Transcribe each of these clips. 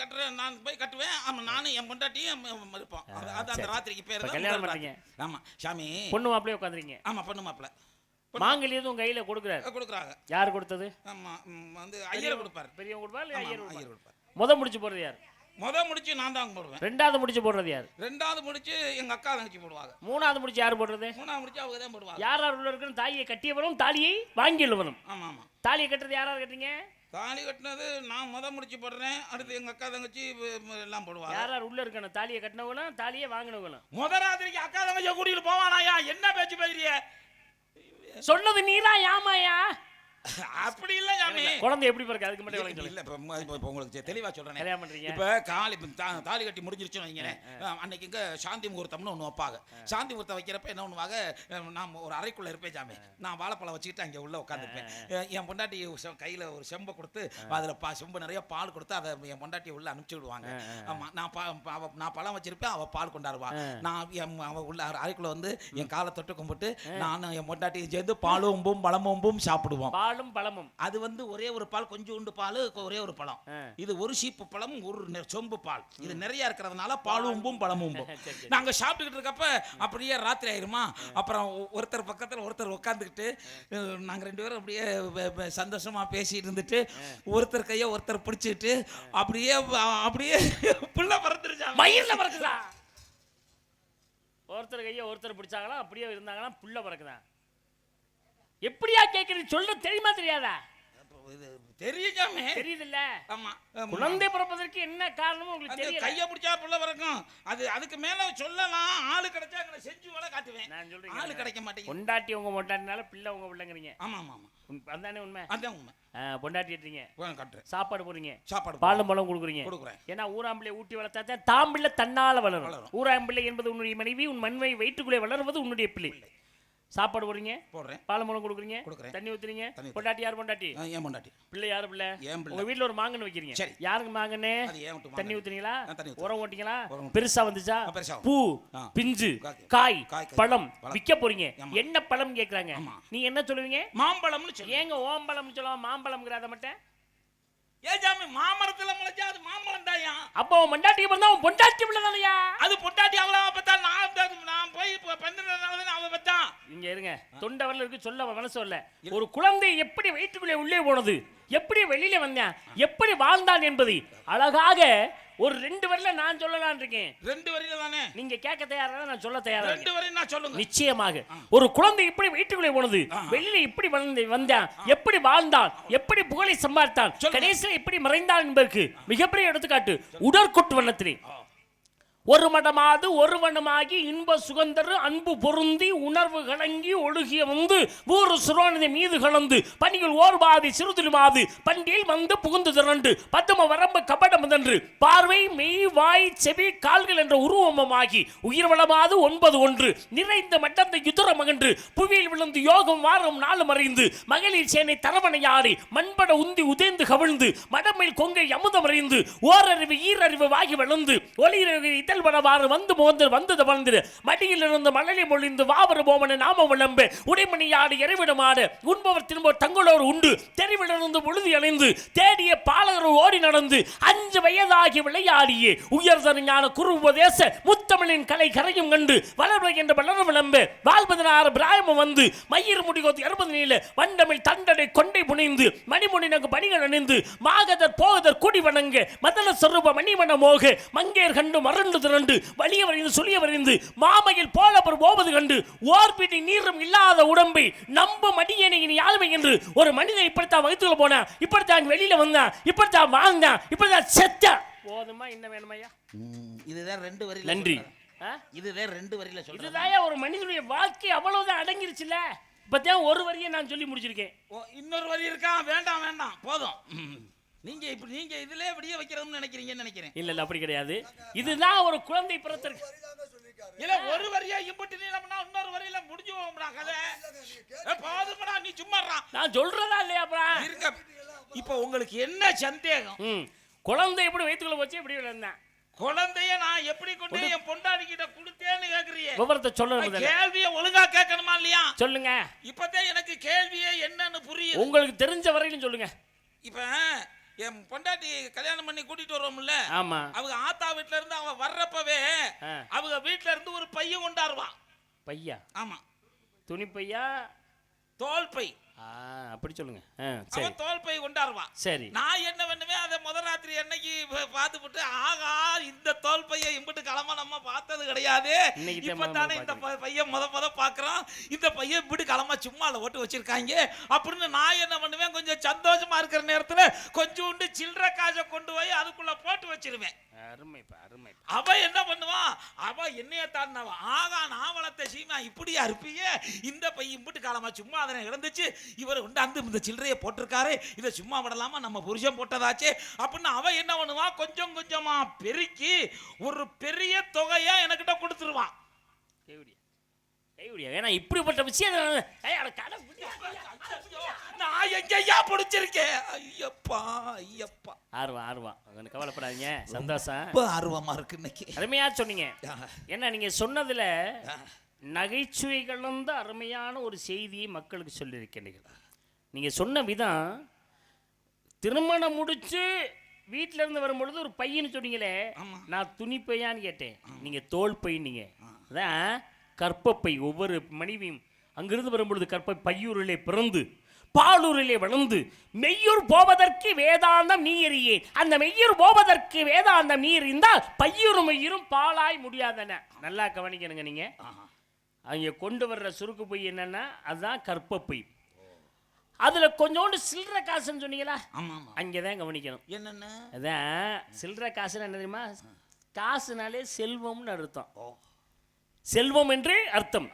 கட்டுறேன், நான் போய் கட்டுவேன். நானும் என் பொண்டாட்டியும் இருப்போம். அது அந்த ராத்திரிக்கு பேர் தான் கல்யாணம் பண்ணீங்க. ஆமா சாமி. பொண்ணு மாப்பிள்ளையே உட்காந்துறீங்க. ஆமா பொண்ணு மாப்பிள்ளை. மாங்கல்யம் எதுவும் கையில கொடுக்குறாங்க. யார் கொடுத்தது? ஆமா வந்து ஐயர் கொடுப்பாரு. பெரியவங்க கொடுப்பாரு இல்ல ஐயர் கொடுப்பாரு. முத முடிச்சு போடுறது யார்? முத முடிச்சு நான் தான் போடுவேன். ரெண்டாவது முடிச்சு போடுறது யார்? ரெண்டாவது முடிச்சு எங்க அக்கா தங்கச்சி போடுவாங்க. மூணாவது முடிச்சு யார் போடுறது? மூணாவது முடிச்சு அவங்க தான் போடுவாங்க. யார் உள்ள இருக்குன்னு தாலியை கட்டியவரும் தாலியை வாங்கியவரும். ஆமா ஆமா. தாலியை கட்டுறது யாராவது கட்டுறீங்க? தாலி கட்டினது நான் முத முடிச்சு போடுறேன். அடுத்து எங்க அக்கா தங்கச்சி எல்லாம் போடுவாங்க. யார் உள்ள இருக்கணும்? தாலியை கட்டினவங்களும் தாலியை வாங்கினவங்களும். முத ராத்திரிக்கு அக்கா தங்கச்சியை கூட்டிட்டு போவானாயா? என்ன பேச்சு பேசுறிய? சொன்னது நீதான் யாமாயா? அப்படி இல்ல சாமி. குழந்தை எப்படி பிறகு அதுக்கு மட்டும் விளங்க இல்ல. இப்ப உங்களுக்கு தெளிவா சொல்றேன். கல்யாணம் பண்றீங்க. இப்ப தாலி கட்டி முடிஞ்சிருச்சுன்னு வைங்களேன். அன்னைக்கு இங்க சாந்தி முகூர்த்தம்னு ஒண்ணு வைப்பாங்க. சாந்தி முகூர்த்தம் வைக்கிறப்ப என்ன பண்ணுவாங்க, நான் ஒரு அறைக்குள்ள இருப்பேன் சாமி. நான் வாழைப்பழம் வச்சுக்கிட்டு அங்க உள்ள உட்காந்துருப்பேன். என் பொண்டாட்டி கையில ஒரு செம்பை கொடுத்து அதுல செம்பு நிறைய பால் கொடுத்து அதை என் பொண்டாட்டியை உள்ள அனுப்பிச்சு விடுவாங்க. ஆமா நான் பழம் வச்சிருப்பேன், அவ பால் கொண்டாடுவா. நான் அவ உள்ள அறைக்குள்ள வந்து என் காலை தொட்டு கும்பிட்டு நானும் என் பொண்டாட்டியும் சேர்ந்து பாலும் பழமும் சாப்பிடுவோம். பழமும் அது வந்து ஒரே ஒரு பால், கொஞ்சோண்டு பால், ஒரே ஒரு பழம். இது ஒரு சீப்பு பழம், ஒரு சொம்பு பால். இது நிறைய இருக்கிறதுனால பாலும் பழமும். நாங்க சாப்பிட்டுக்கிட்டு இருக்கப்ப அப்படியே ராத்திரி ஆயிருமா. அப்புறம் ஒருத்தர் பக்கத்துல ஒருத்தர் உட்காந்துக்கிட்டு நாங்க ரெண்டு பேரும் அப்படியே சந்தோஷமா பேசிட்டு இருந்துட்டு ஒருத்தர் கைய ஒருத்தர் பிடிச்சிட்டு அப்படியே புள்ள பறந்துருச்சா, மயிர்ல பறக்குதா. ஒருத்தர் கைய ஒருத்தர் பிடிச்சாங்களா, அப்படியே இருந்தாங்களா, புள்ள பறக்குதா. எப்படியா கேக்குறது? சொல்ல தெரியுமா தெரியாதா? தெரியுமே. தெரியுதுல்ல. ஆமா. குழந்தை பிறப்பதற்கு என்ன காரணம் உங்களுக்கு தெரியல. கைய பிடிச்சா புள்ள பிறக்கும். அதுக்கு மேல சொல்லலாம். ஆளு கிடைச்சா அங்க செஞ்சு வேலை காட்டுவேன். நான் சொல்றேன், ஆளு கிடைக்க மாட்டேங்குது. பொண்டாட்டி உங்க பொண்டாட்டினால பிள்ளை உங்க பிள்ளைங்கறீங்க. ஆமா ஆமா ஆமா. அதானே உண்மை. அதான் உண்மை. பொண்டாட்டி ஏற்றீங்க, காட்டுறேன். சாப்பாடு போடுறீங்க, சாப்பாடு பாலும் பழம் கொடுக்குறீங்க. ஏன்னா ஊராம்பிள்ளை ஊட்டி வளர்த்தா தாம்பிள்ளை தன்னால வளரும். ஊராம்பிள்ளை என்பது உன்னுடைய மனைவி, உன் மண்வை வயிற்றுக்குள்ளே வளர்வது உன்னுடைய பிள்ளை. சாப்பாடு போடுறீங்க, போடுறேன். பாலும் பழம் கொடுக்குறீங்க, தண்ணி ஊத்துறீங்க. பொண்டாட்டி யார் பொண்டாட்டி? என் பொண்டாட்டி. பிள்ளை யாரு பிள்ளை? உங்க வீட்டுல ஒரு மாங்கன்னு வைக்கிறீங்க. யாருக்கு மாங்கன்னு? தண்ணி ஊத்துறீங்களா? உரம் ஓட்டிங்களா? பெருசா வந்துச்சா? பூ, பிஞ்சு, காய், பழம் விற்க போறீங்க. என்ன பழம் கேக்குறாங்க? நீ என்ன சொல்லுவீங்க? மாம்பழம்னு சொல்லுங்க. ஏங்க ஓம்பழம் சொல்லலாம், மாம்பழம்ங்கறத மட்டும் ஏன் ஜாமி? மாமரத்துல முளைச்சா அது மாம்பழம் தாயா. அப்போ பொண்டாட்டி பிறந்தா பொண்டாட்டி பிள்ளை தானயா? அது பொண்டாட்டி அவளா பார்த்தா நான் போய் பண்றதுனால தான் அவ பார்த்தா. இங்க இருங்க, தொண்டை வரல இருக்கு, சொல்ல மனசு வரல. ஒரு குழந்தை எப்படி வயிற்றுக்குள்ளே உள்ளே போனது, எப்படி வெளியில வந்தான், எப்படி வாழ்ந்தான் என்பது அழகாக ஒரு 2 வரியில நான் சொல்லலாம்னு இருக்கேன். 2 வரியில தானே? நீங்க கேட்க தயாரா? நான் சொல்ல தயாரா. 2 வரி நான் சொல்லுங்க. நிச்சயமாக. ஒரு குழந்தை எப்படி வயிற்றுக்குள்ளே போனது, வெளியில எப்படி வந்தான், எப்படி வாழ்ந்தான், எப்படி புகழை சம்பாதித்தான், கடைசியில் எப்படி மறைந்தான் என்பதற்கு மிகப்பெரிய எடுத்துக்காட்டு உடற்கொட்டு வண்ணத்திலே. ஒரு மடமாது ஒரு வனமாகி இன்ப சுகந்தரு அன்பு பொருந்தி உணர்வு கலங்கி ஒழுகிய வந்து ஊரு சுரோனதை மீது கலந்து பணிகள் ஓர்பாதி சிறுதுமாது பண்டியில் வந்து புகுந்து திரண்டு பத்தம வரம்பு கபடம் முதன்று பார்வை மெய் வாய் செவி கால்கள் என்ற உருவமமாகி உயிர் வளமாது 9 ஒன்று நிறைந்த மட்டத்தை யுதர மகன்று புவியில் விழுந்து யோகம் வாரம் நாள் மறைந்து மகளிர் சேனை தரவணையாடி மண்பட உந்தி உதைந்து கவிழ்ந்து மடமையில் கொங்கை அமுதம் அறிந்து ஓரறிவு ஈரறிவு வாகி வளர்ந்து ஒளிரவி வந்தது வளர்ந்து மடியில் இருந்து மணலி மொழிந்து வாவரு போமன நாம விளம்பு உடைமணியாடு இறைவிடமாடு உண்பவர் திரும்ப தங்களோர் உண்டு தெரிவிலிருந்து உழுதி அணைந்து தேடிய பாலகர் ஓடி நடந்து 5 வயதாகி விளையாடியே உயர்தன ஞான குரு உபதேச முத்தமிழின் கலை கரையும் கண்டு வளர்வை என்று வளர விளம்பு வாழ்பதனாறு பிராயமும் வந்து மயிர் முடிகோத்து 60 நீல வண்டமிழ் தண்டனை கொண்டை புனைந்து மணிமுனி நங்கு பணிகள் அணிந்து மாகதர் போகதர் கூடி வணங்க மதன சொருப மணிவன மோக மங்கேர் கண்டு மறந்து திரண்டு வலிய வரைந்து சொல்லிய வரைந்து மாமையில் போலப்பர் போவது கண்டு ஓர்பிடி நீரும் இல்லாத உடம்பை நம்ப மடியனையின் யாழ்மை என்று ஒரு மனிதன் இப்படித்தான் வகுத்துள்ள போனா, இப்படித்தான் வெளியில வந்தான், இப்படித்தான் வாழ்ந்தான், இப்படித்தான் செத்தா. போதுமா? என்ன வேணுமையா? இதுதான் 2 வரியில. நன்றி. இதுதான் 2 வரியில சொல்றேன். இதுதான் ஒரு மனிதனுடைய வாழ்க்கை அவ்வளவுதான் அடங்கிருச்சுல. இப்பதான் ஒரு வரியை நான் சொல்லி முடிச்சிருக்கேன். இன்னொரு வரி இருக்கா? வேண்டாம் வேண்டாம், போதும். நீங்க இதுல விடிய வைக்கிறதுன்னு நினைக்கிறீங்கன்னு நினைக்கிறேன். இல்ல அப்படி கிடையாது. இதுதான் ஒரு குழந்தை பிறத்திற்கு. இல்ல ஒரு வரியா இம்புட்டு நீளம்னா இன்னொரு வரியில முடிஞ்சு போகும்டா கதை. போதும்டா, நீ சும்மாறா. நான் சொல்றதா இல்லையா? இருங்க. இப்போ உங்களுக்கு என்ன சந்தேகம்? குழந்தை எப்படி வயித்துக்குள்ள வச்சு எப்படி வந்தான்? குழந்தைய நான் எப்படி கொண்டு என் பொண்டாடி கிட்ட கொடுத்தேன்னு கேக்குறீங்க. விவரத்தை சொல்லுங்க. கேள்வியை ஒழுங்கா கேட்கணுமா இல்லையா? சொல்லுங்க. இப்பதான் எனக்கு கேள்வியே என்னன்னு புரியுது. உங்களுக்கு தெரிஞ்ச வரையிலும் சொல்லுங்க. இப்ப என் பொண்டாட்டி கல்யாணம் பண்ணி கூட்டிட்டு வரோம்ல, ஆமா, அவங்க ஆத்தா வீட்ல இருந்து அவ வர்றப்பவே அவங்க வீட்ல இருந்து ஒரு பைய கொண்டாருவான். பையா? ஆமா. துணி பையா? தோல் பை. அப்படி சொல்லுங்க. சரி, தோல் பை கொண்டாருவான். சரி, நான் என்ன பண்ணுவேன், அதை முதல் ராத்திரி அன்னைக்கு பார்த்துட்டு, ஆகா இந்த தோல் பைய இம்பிட்டு கிளம்ப நம்ம பார்த்தது கிடையாது, இப்பதானே இந்த பையன் முத பாக்குறோம், இந்த பையன் இப்படி கிளம்ப சும்மால ஓட்டு வச்சிருக்காங்க அப்படின்னு நான் என்ன பண்ணுவேன், கொஞ்சம் சந்தோஷமா இருக்கிற நேரத்துல கொஞ்சோண்டு சில்லற காசை கொண்டு போய் அதுக்குள்ள போட்டு வச்சிருவேன். அருமைப்பா, அருமை. அவ என்ன பண்ணுவான், அவ என்னைய தாண்டினவ, ஆகா நான் வளர்த்த சீமா இப்படியா இருப்பீங்க, இந்த பையன் இம்பிட்டு காலமா சும்மா அதனை இழந்துச்சு, இவர் கொண்டாந்து இந்த சில்லறையை போட்டிருக்காரு, இதை சும்மா விடலாமா, நம்ம புருஷன் போட்டதாச்சே அப்படின்னு அவ என்ன பண்ணுவா, கொஞ்சம் கொஞ்சமா பெருக்கி ஒரு பெரிய தொகையா எனக்கிட்ட கொடுத்துருவான். ஏன்னா இப்படிப்பட்ட விஷயம் நான் எங்கயா பிடிச்சிருக்கேன். ஐயப்பா ஐயப்பா, ஆர்வம் கவலைப்படாதீங்க, சந்தோஷம், ஆர்வமா இருக்கு இன்னைக்கு. அருமையா சொன்னீங்க. ஏன்னா நீங்க சொன்னதுல நகைச்சுவை கலந்த அருமையான ஒரு செய்தியை மக்களுக்கு சொல்லியிருக்கிறீர்கள். நீங்க சொன்ன விதம், திருமணம் முடிச்சு வீட்டில இருந்து வரும்பொழுது ஒரு பையன்னு சொன்னீங்களே, நான் துணி பையான்னு கேட்டேன், நீங்க தோல் பையனீங்க. அதான் கற்பப்பை. ஒவ்வொரு மனைவியும் அங்கிருந்து வரும்பொழுது கற்பை பையூரிலே பிறந்து பாலூரிலே வளர்ந்து மெய்யூர் போவதற்கு வேதாந்தம் நீ எறியே, அந்த மெய்யூர் போவதற்கு வேதாந்தம் நீ எறிந்தால் பையூரும் மெய்யூரும் பாலாய் முடியாதன. நல்லா கவனிக்கணுங்க. நீங்க அங்கே கொண்டு வர்ற சுருக்கு பை என்னன்னா அதுதான் கற்பப்பை. அதுல கொஞ்சோண்டு சில்லற காசுன்னு சொன்னீங்களா, அங்கேதான் கவனிக்கணும். என்னென்ன அதான் சில்லற காசுன்னு என்ன தெரியுமா, காசுனாலே செல்வம்னு அர்த்தம். செல்வம் என்று அர்த்தம்.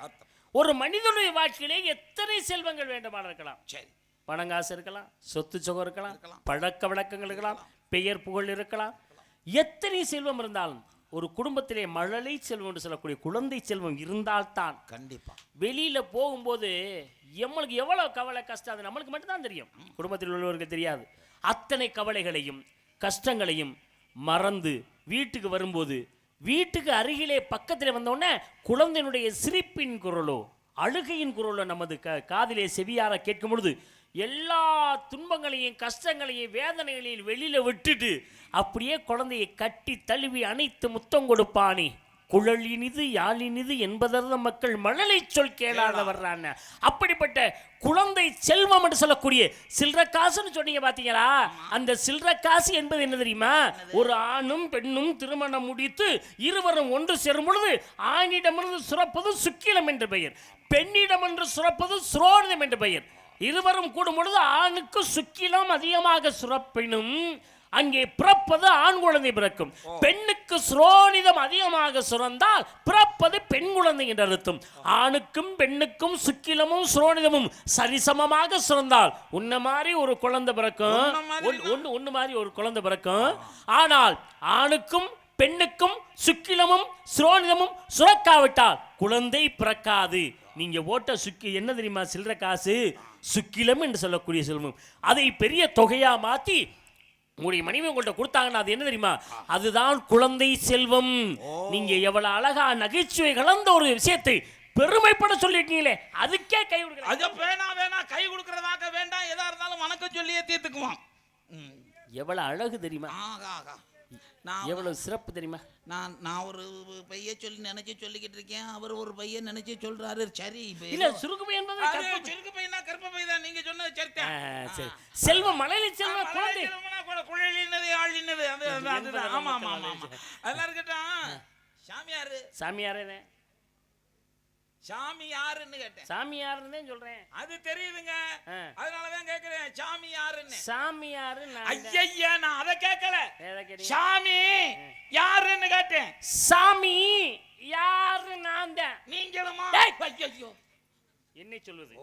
ஒரு மனிதனுடைய வாழ்க்கையிலே எத்தனை செல்வங்கள் வேண்டுமான இருக்கலாம். சரி, பணங்காசு இருக்கலாம், சொத்து சுகம் இருக்கலாம், பழக்க வழக்கங்கள் இருக்கலாம், பெயர் புகழ் இருக்கலாம். எத்தனை செல்வம் இருந்தாலும் ஒரு குடும்பத்திலே மழலை செல்வம் என்று சொல்லக்கூடிய குழந்தை செல்வம் இருந்தால்தான் கண்டிப்பா வெளியில போகும்போது நம்மளுக்கு எவ்வளவு கவலை கஷ்டம் அது நம்மளுக்கு மட்டும்தான் தெரியும், குடும்பத்தில் உள்ளவர்களுக்கு தெரியாது. அத்தனை கவலைகளையும் கஷ்டங்களையும் மறந்து வீட்டுக்கு வரும்போது, வீட்டுக்கு அருகிலே பக்கத்தில் வந்தோடனே குழந்தையினுடைய சிரிப்பின் குரலோ அழுகையின் குரலோ நமது காதிலே செவியார கேட்கும் பொழுது எல்லா துன்பங்களையும் கஷ்டங்களையும் வேதனைகளையும் வெளியில விட்டுட்டு அப்படியே குழந்தையை கட்டி தழுவி அணைத்து முத்தம் கொடுப்பானே, குழலினிது யாழினிது என்பதற்கு மக்கள் மழலை சொல் கேளாத வர்றாங்க. அப்படிப்பட்ட குழந்தை செல்வம் என்று சொல்லக்கூடிய சில்லற காசுன்னு சொன்னீங்க பாத்தீங்களா, அந்த சில்லற காசு என்பது என்ன தெரியுமா, ஒரு ஆணும் பெண்ணும் திருமணம் முடித்து இருவரும் ஒன்று சேரும் பொழுது ஆணிடமிருந்து சுரப்பது சுக்கிலம் என்று பெயர், பெண்ணிடமிருந்து சுரப்பது சுரோனிதம் என்று பெயர். இருவரும் கூடும் பொழுது ஆணுக்கு சுக்கிலம் அதிகமாக சுரப்பினும் அங்கே பிறப்பது ஆண் குழந்தை பிறக்கும், பெண்ணுக்கு சுரோனிதம் அதிகமாக சுரந்தால் பிறப்பது பெண் குழந்தை என்று அர்த்தம். ஆணுக்கும் பெண்ணுக்கும் சுக்கிலமும் சுரோனிதமும் சரிசமமாக சுரந்தால் உன்ன மாதிரி ஒரு குழந்தை பிறக்கும், ஒன்னு மாதிரி ஒரு குழந்தை பிறக்கும். ஆனால் ஆணுக்கும் பெண்ணுக்கும் சுக்கிலமும் சுரோனிதமும் சுரக்காவிட்டால் குழந்தை பிறக்காது. நீங்க ஓட்ட சுக்கி என்ன தெரியுமா, சில்லற காசு சுக்கிலம் என்று சொல்லக்கூடிய செல்வம். அதை பெரிய தொகையா மாத்தி உங்களுடைய மனைவி உங்கள்கிட்ட கொடுத்தாங்கன்னா அது என்ன தெரியுமா, அதுதான் குழந்தை செல்வம். நீங்க எவ்வளவு அழகா நகைச்சுவை கலந்த ஒரு விஷயத்தை பெருமைப்பட சொல்லிட்டீங்களே, அதுக்கே கை கொடுக்க வேணா கை கொடுக்கறதாக வேண்டாம், எதா இருந்தாலும் வணக்கம் சொல்லியே தீர்த்துக்குவான். எவ்வளவு அழகு தெரியுமா, நான் எவ்வளவு சிறப்பு தெரியுமா. நான் ஒரு பைய சொல்லி நினைச்சு சொல்லிக்கிட்டு இருக்கேன், அவர் ஒரு பையன் நினைச்சு சொல்றாரு. சரி, இல்ல சுருக்கு பை என்பது சுருக்கு பையனா கற்ப பை தான் நீங்க சொன்னது சரிதான். சரி, செல்வம் மலையில செல்வம் குழந்தை குழலினது ஆளினது அது ஆமா ஆமா ஆமா அதெல்லாம் இருக்கட்டும். சாமியாரே சாமி யாருன்னு கேட்டேன். சாமி யாருன்னு சொல்றேன், அது தெரியுதுங்க, அதனாலதான் கேக்குறேன். சாமி யாருன்னு, சாமி யாரு, ஐயா நான் அதை கேட்கல, சாமி யாருன்னு கேட்டேன். சாமி யாரு நான் தான், நீங்களுமா? ஐயோ என்ன சொல்லுது,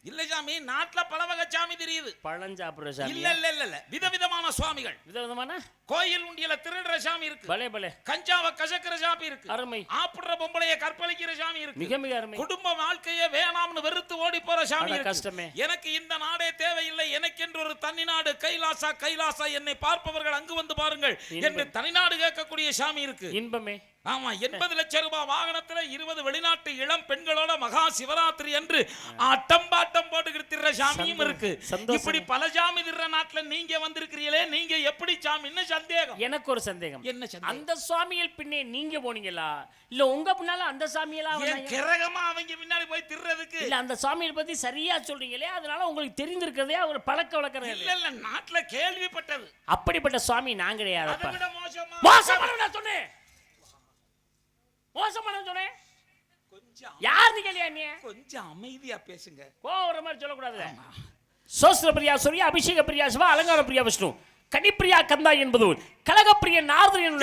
இல்ல சாமி நாட்டுல பல வகை சாமி தெரியுது, பழம் சாப்பிடுற சாமி இல்ல இல்ல இல்ல விதவிதமான சுவாமிகள், விதவிதமான கோயில் உண்டியல திருடுற சாமி இருக்கு, பலே பலே கஞ்சாவ கசக்கிற சாமி இருக்கு, அருமை ஆப்பிடுற பொம்பளைய கற்பழிக்கிற சாமி இருக்கு, மிக மிக அருமை குடும்ப வாழ்க்கையே வேணாம்னு வெறுத்து ஓடி போற சாமி இருக்கு. கஷ்டமே, எனக்கு இந்த நாடே தேவையில்லை, எனக்கு என்று ஒரு தனி நாடு கைலாசா கைலாசா என்னை பார்ப்பவர்கள் அங்கு வந்து பாருங்கள் என்று தனிநாடு கேட்கக்கூடிய சாமி இருக்கு. இன்பமே ஆமா 80 லட்சம் ரூபாய் வாகனத்துல 20 வெளிநாட்டு இளம் பெண்களோட மகா சிவராத்திரி என்று ஆட்டம் போட்டுக்கிட்டு திர்ற சாமியும் இருக்கு. இப்படி பல சாமி திர்ற நாட்டுல நீங்க வந்திருக்கிறீங்களே, நீங்க எப்படி சாமின்னு சந்தேகம். எனக்கு ஒரு சந்தேகம். என்ன சந்தேகம்? அந்த சுவாமிகள் பின்னே நீங்க போனீங்களா இல்ல உங்க பின்னால அந்த சாமியெல்லாம் கிரகமா அவங்க பின்னாடி போய் திர்றதுக்கு? இல்ல அந்த சாமியை பத்தி சரியா சொல்றீங்களே, அதனால உங்களுக்கு தெரிந்திருக்கிறதே அவர் பழக்க வழக்கம் இல்ல நாட்டுல கேள்விப்பட்டது. அப்படிப்பட்ட சுவாமி நான் கிடையாது. அதை விட மோசமா மோசமான சொன்னேன், மோசமான சொன்னேன். கொஞ்சம் யாரு கேளியா நீ? கொஞ்சம் அமைதியா பேசுங்க. கோவற மாதிரி சொல்லக்கூடாது. சோஸ்திர பிரியா சூரிய, அபிஷேக பிரியா சிவா, அலங்கார பிரியா விஷ்ணு, கனிப்பிரியா கந்தா என்பது கலகப்பிரிய நாரதன்.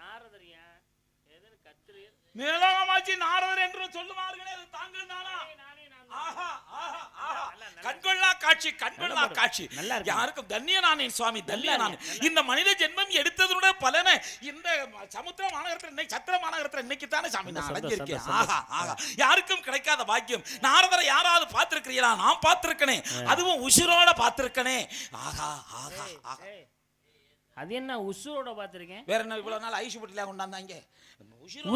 நாரதரியா எதன கத்திரி மேலோகமாச்சி நாரதர் என்று சொல்லுவார்களே, அது தாங்கள் தானா? ஆஹா ஆஹா ஆஹா, கண்கொள்ளா காட்சி, கண்கொள்ளா காட்சி. யாருக்கும் தன்யனானேன் சுவாமி, தன்யனானேன். இந்த மனித ஜென்மம் எடுத்ததோட பலனை இந்த சமுத்திர மாநகரத்தில் இன்னைக்கு சத்திர மாநகரத்தில் இன்னைக்கு தானே சாமி நான் அடைஞ்சிருக்கேன். ஆஹா ஆஹா, யாருக்கும் கிடைக்காத பாக்கியம். நாரதரை யாராவது பார்த்திருக்கிறீங்களா? நான் பார்த்திருக்கனே, அதுவும் உசுரோட பார்த்திருக்கனே. ஆஹா ஆஹா ஆஹா. அது என்ன உசுரோட பார்த்திருக்கேன்? வேற என்ன இவ்வளவு நாள் ஐஸ் பட்டில கொண்டாந்தாங்க?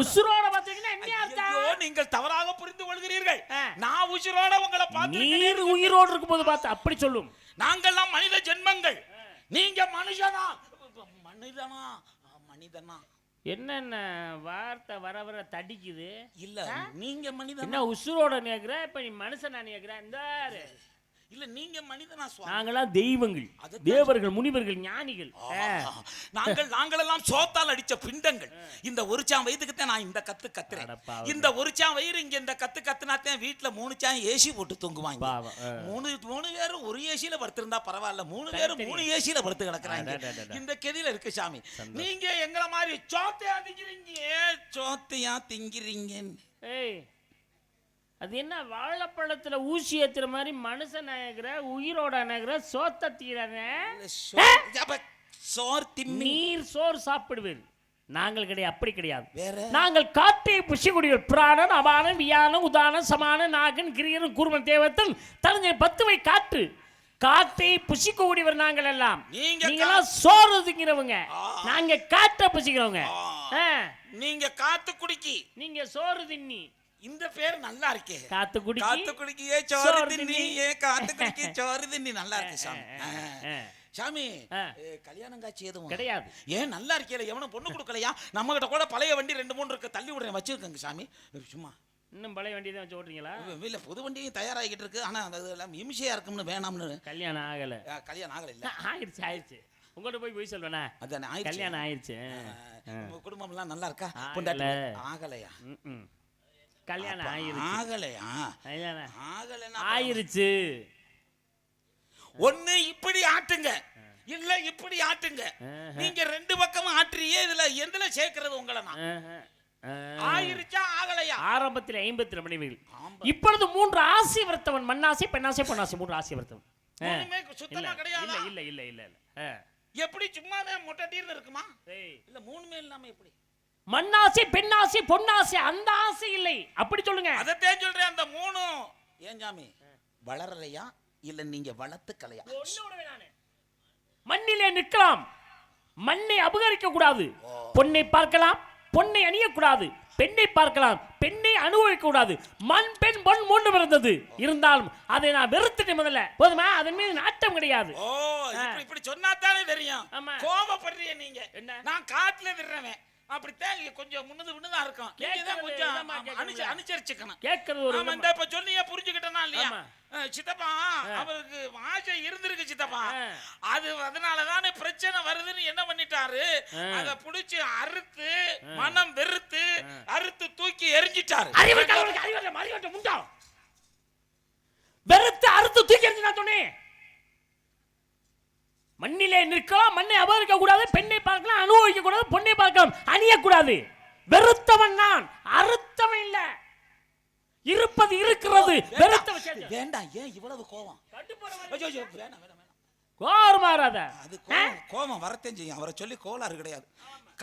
உசுரோட பார்த்திருக்கீங்கன்னா என்ன அர்த்தம்? ஐயோ, நீங்கள் தவறாக புரிந்து கொள்கிறீர்கள். நான் உசுரோட உங்களை பார்த்திருக்கேன். நீர் உயிரோடு இருக்கும்போது பார்த்து அப்படி சொல்லும். நாங்கள்லாம் மனித ஜென்மங்கள், நீங்க மனுஷனா? மனிதனா? மனிதனா? என்னென்ன வார்த்தை வர வர தடிக்குது. இல்ல நீங்க மனிதனா? என்ன உசுரோட நேக்குற? இப்ப நீ மனுஷனா நேக்குற? இந்த இல்ல நீங்க மனிதனா சுவாமி? நாங்களாம் தெய்வங்கள், தேவர்கள், முனிவர்கள், ஞானிகள். நாங்களெல்லாம் சோத்தால் அடிச்ச பிண்டங்கள். இந்த ஒரு சாம் வயிற்றுக்குத்தான் நான் இந்த கத்து கத்துறேன். இந்த ஒரு சாம் வயிறு இங்க இந்த கத்து கத்துனாத்தான் வீட்டுல 3 சாம் ஏசி போட்டு தூங்குவாங்க. 3 பேரும் ஒரு ஏசியில படுத்திருந்தா பரவாயில்ல, 3 பேரும் 3 ஏசியில படுத்து கிடக்குறாங்க. இந்த கெதியில இருக்கு சாமி. நீங்க எங்களை மாதிரி சோத்தையா திங்கிறீங்க, சோத்தையா திங்கிறீங்க. ஏய், அது என்ன வாழைப்பழத்துல ஊசி ஏத்துற மாதிரி மனுஷன் நாயகிற உயிரோட நாயகிற சோத்த தீரானே. நீர் சோறு சாப்பிடுவீர், நாங்கள் கிடையாது. அப்படி கிடையாது. நாங்கள் காட்டை புஷிக்கூடியவர். பிராணன், அபானன், வியானம், உதானம், சமானன், நாகன், கிரியன், கூர்மன், தேவத்தன், தனஞ்சை 10 வை காற்று. காட்டை புசிக்கக்கூடியவர் நாங்கள் எல்லாம். நீங்களாம் சோறு திங்கிறவங்க, நாங்க காட்டை புசிக்கிறவங்க. நீங்க காத்து குடிக்கி, நீங்க சோறு தின்னி. இந்த பேர் நல்லா இருக்கே, காத்து குடிக்கி. காத்து குடிக்கியே சோறு தின்னி, காத்து குடிக்கி சோறு தின்னி. நல்லா இருக்கு சாமி. சாமி கல்யாணம் காட்சி எதுவும் கிடையாது. ஏன் நல்லா இருக்கே, எவனும் பொண்ணு கொடுக்கலையா? நம்ம கிட்ட கூட பழைய வண்டி 2-3 இருக்கு, தள்ளி விடுறேன், வச்சிருக்கங்க சாமி. சும்மா இன்னும் பழைய வண்டி தான் வச்சு ஓட்டுறீங்களா? இல்ல புது வண்டியும் தயாராகிட்டு இருக்கு. ஆனா அது எல்லாம் இமிசையா இருக்கும்னு வேணாம்னு. கல்யாணம் ஆகல. கல்யாணம் ஆகல. இல்ல ஆயிடுச்சு. உங்கள்ட்ட போய் சொல்வேனா? அதான் கல்யாணம் ஆயிடுச்சு. குடும்பம் எல்லாம் நல்லா இருக்கா? பொண்டாட்டி ஆகலையா? கல்யாணம் ஆயிருச்சு. ஆகலையா? ஆகலைனா ஆயிருச்சு. ஒண்ணு இப்படி ஆட்டுங்க, இல்ல இப்படி ஆட்டுங்க. நீங்க 2 பக்கமும் ஆட்டுறியே, இதுல எதுல சேர்க்கிறது உங்களை? ஆயிருச்சா ஆகலையா? ஆரம்பத்தில் 52 மனைவிகள், இப்பொழுது 3 ஆசை வர்த்தவன். மண்ணாசை, பெண்ணாசை, பொன்னாசை, 3 ஆசை வர்த்தவன். சுத்தமா கிடையாது. இல்ல இல்ல இல்ல இல்ல. எப்படி சும்மாவே மொட்டட்டீர்னு இருக்குமா? இல்ல 3மே இல்லாம எப்படி? மண்ணாசை, பெண்ணாசை, பொன்னாசை, அந்த ஆசை இல்லை. அப்படி சொல்லுங்க. அதத்தான் சொல்றேன். அந்த 3 ஏன் சாமி வளரலையா இல்ல நீங்க வளர்த்துக்கலையா? மண்ணிலே நிற்கலாம், மண்ணை அபகரிக்க கூடாது. பொன்னை பார்க்கலாம், பொன்னை அணியக்கூடாது. பெண்ணை பார்க்கலாம், பெண்ணை அனுபவிக்க கூடாது. மண், பெண், பொன் 3 பிறந்தது. இருந்தாலும் அதை நான் வெறுத்துட்டேன் முதல்ல. போதுமா? அதன் மீது நாட்டம் கிடையாது. இப்படி சொன்னாத்தானே தெரியும். கோபப்படுறீங்க நீங்க. நான் காட்டுல விடுறேன், அப்படித்தான் கொஞ்சம் முன்னதா இருக்கும். கொஞ்சம் அனுசரிச்சுக்கணும். கேட்கறது ஒரு இப்ப சொன்னீங்க, புரிஞ்சுக்கிட்டனா இல்லையா? சித்தப்பா அவருக்கு ஆசை இருந்திருக்கு சித்தப்பா, அது அதனாலதானே பிரச்சனை வருதுன்னு என்ன பண்ணிட்டாரு, அத புடிச்சு அறுத்து மனம் வெறுத்து அறுத்து தூக்கி எரிஞ்சிட்டாரு. வெறுத்து அறுத்து தூக்கி எரிஞ்சு நான் சொன்னேன். மண்ணிலே நிற்கலாம், மண்ணை அபகரிக்க கூடாது. பெண்ணை பார்க்கலாம், அனுபவிக்க கூடாது. பொண்ணை பார்க்கலாம், அணியக்கூடாது. வெறுத்தவன் நான், அறுத்தவன் இல்ல. இருப்பது இருக்கிறது. வெறுத்தவன் வேண்டாம். ஏன் இவ்வளவு கோவம்? கோரமாறாத. அது கோவம் வரத்தேன் செய்யும். அவரை சொல்லி கோளாறு கிடையாது.